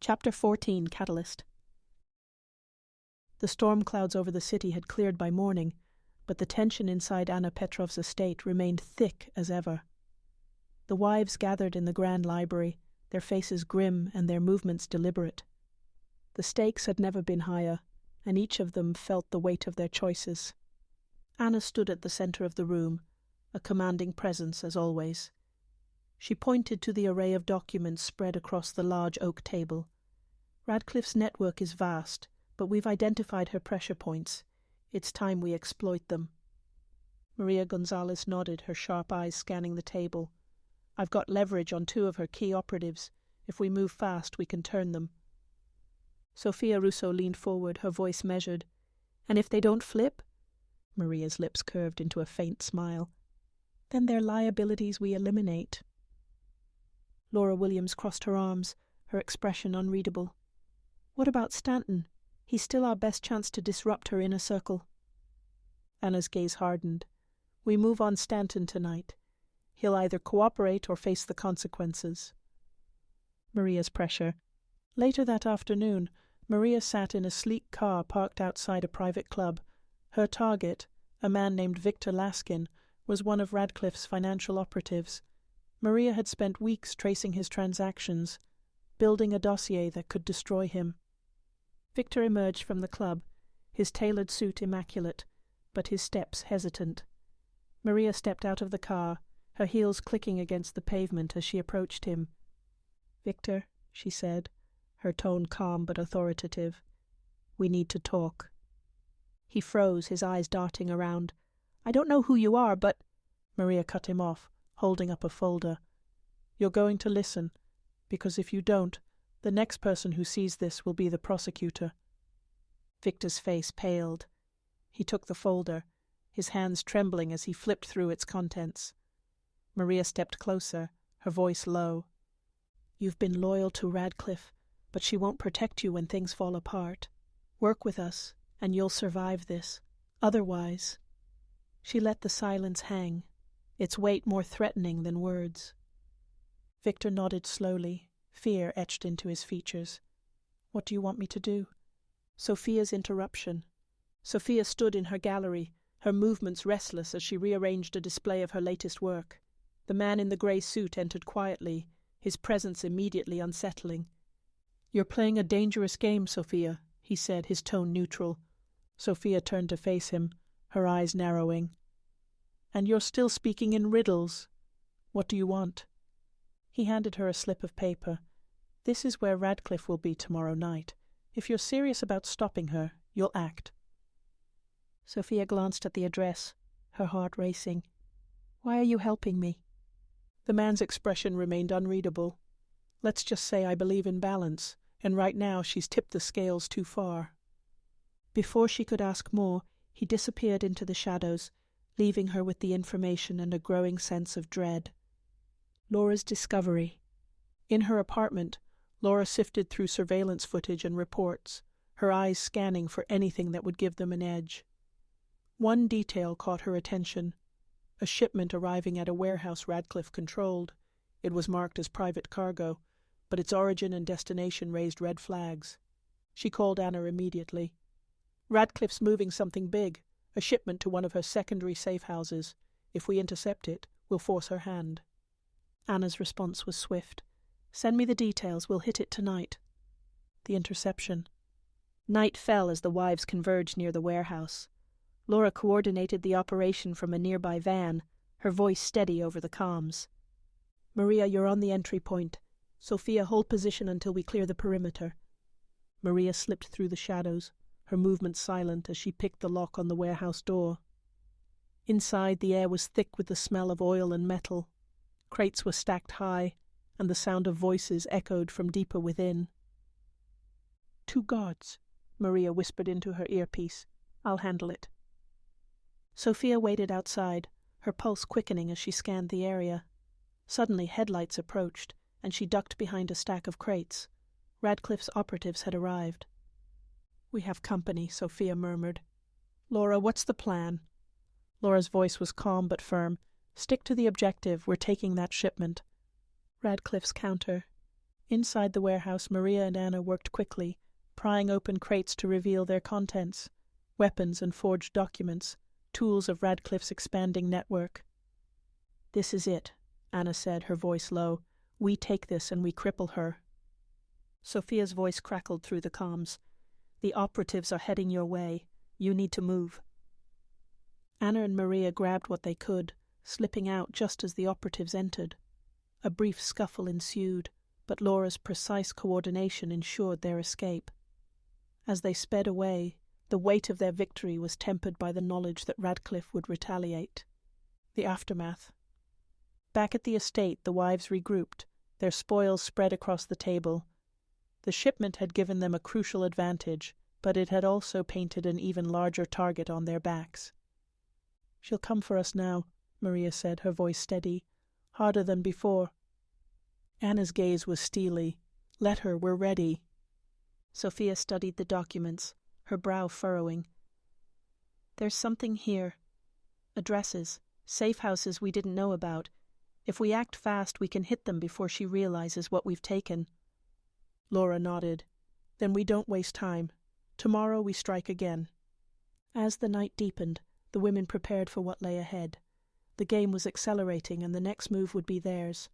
Chapter 14, Catalyst. The storm clouds over the city had cleared by morning, but the tension inside Anna Petrov's estate remained thick as ever. The wives gathered in the grand library, their faces grim and their movements deliberate. The stakes had never been higher, and each of them felt the weight of their choices. Anna stood at the center of the room, a commanding presence as always. She pointed to the array of documents spread across the large oak table. Radcliffe's network is vast, but we've identified her pressure points. It's time we exploit them. Maria Gonzalez nodded, her sharp eyes scanning the table. I've got leverage on 2 of her key operatives. If we move fast, we can turn them. Sophia Russo leaned forward, her voice measured. And if they don't flip? Maria's lips curved into a faint smile. Then they're liabilities we eliminate. Laura Williams crossed her arms, her expression unreadable. What about Stanton? He's still our best chance to disrupt her inner circle. Anna's gaze hardened. We move on Stanton tonight. He'll either cooperate or face the consequences. Maria's pressure. Later that afternoon, Maria sat in a sleek car parked outside a private club. Her target, a man named Victor Laskin, was one of Radcliffe's financial operatives. Maria had spent weeks tracing his transactions, building a dossier that could destroy him. Victor emerged from the club, his tailored suit immaculate, but his steps hesitant. Maria stepped out of the car, her heels clicking against the pavement as she approached him. "Victor," she said, her tone calm but authoritative, "we need to talk." He froze, his eyes darting around. "I don't know who you are, but—" Maria cut him off, holding up a folder. "You're going to listen, because if you don't, the next person who sees this will be the prosecutor." Victor's face paled. He took the folder, his hands trembling as he flipped through its contents. Maria stepped closer, her voice low. "You've been loyal to Radcliffe, but she won't protect you when things fall apart. Work with us, and you'll survive this. Otherwise—" She let the silence hang, its weight more threatening than words. Victor nodded slowly, fear etched into his features. "What do you want me to do?" Sophia's interruption. Sophia stood in her gallery, her movements restless as she rearranged a display of her latest work. The man in the grey suit entered quietly, his presence immediately unsettling. "You're playing a dangerous game, Sophia," he said, his tone neutral. Sophia turned to face him, her eyes narrowing. "And you're still speaking in riddles. What do you want?" He handed her a slip of paper. "This is where Radcliffe will be tomorrow night. If you're serious about stopping her, you'll act." Sophia glanced at the address, her heart racing. "Why are you helping me?" The man's expression remained unreadable. "Let's just say I believe in balance, and right now she's tipped the scales too far." Before she could ask more, he disappeared into the shadows, leaving her with the information and a growing sense of dread. Laura's discovery. In her apartment, Laura sifted through surveillance footage and reports, her eyes scanning for anything that would give them an edge. One detail caught her attention. A shipment arriving at a warehouse Radcliffe controlled. It was marked as private cargo, but its origin and destination raised red flags. She called Anna immediately. "Radcliffe's moving something big, a shipment to one of her secondary safe houses. If we intercept it, we'll force her hand." Anna's response was swift. "Send me the details, we'll hit it tonight." The interception. Night fell as the wives converged near the warehouse. Laura coordinated the operation from a nearby van, her voice steady over the comms. "Maria, you're on the entry point. Sophia, hold position until we clear the perimeter." Maria slipped through the shadows, her movements silent as she picked the lock on the warehouse door. Inside, the air was thick with the smell of oil and metal. Crates were stacked high, and the sound of voices echoed from deeper within. "2 guards," Maria whispered into her earpiece. "I'll handle it." Sophia waited outside, her pulse quickening as she scanned the area. Suddenly headlights approached, and she ducked behind a stack of crates. Radcliffe's operatives had arrived. "We have company," Sophia murmured. "Laura, what's the plan?" Laura's voice was calm but firm. "Stick to the objective. We're taking that shipment." Radcliffe's counter. Inside the warehouse, Maria and Anna worked quickly, prying open crates to reveal their contents: weapons and forged documents, tools of Radcliffe's expanding network. "This is it," Anna said, her voice low. "We take this and we cripple her." Sophia's voice crackled through the comms. "The operatives are heading your way. You need to move." Anna and Maria grabbed what they could, slipping out just as the operatives entered. A brief scuffle ensued, but Laura's precise coordination ensured their escape. As they sped away, the weight of their victory was tempered by the knowledge that Radcliffe would retaliate. The aftermath. Back at the estate, the wives regrouped, their spoils spread across the table. The shipment had given them a crucial advantage, but it had also painted an even larger target on their backs. "She'll come for us now," Maria said, her voice steady. "Harder than before." Anna's gaze was steely. "Let her, we're ready." Sophia studied the documents, her brow furrowing. "There's something here. Addresses, safe houses we didn't know about. If we act fast, we can hit them before she realizes what we've taken." Laura nodded. "Then we don't waste time. Tomorrow we strike again." As the night deepened, the women prepared for what lay ahead. The game was accelerating, and the next move would be theirs.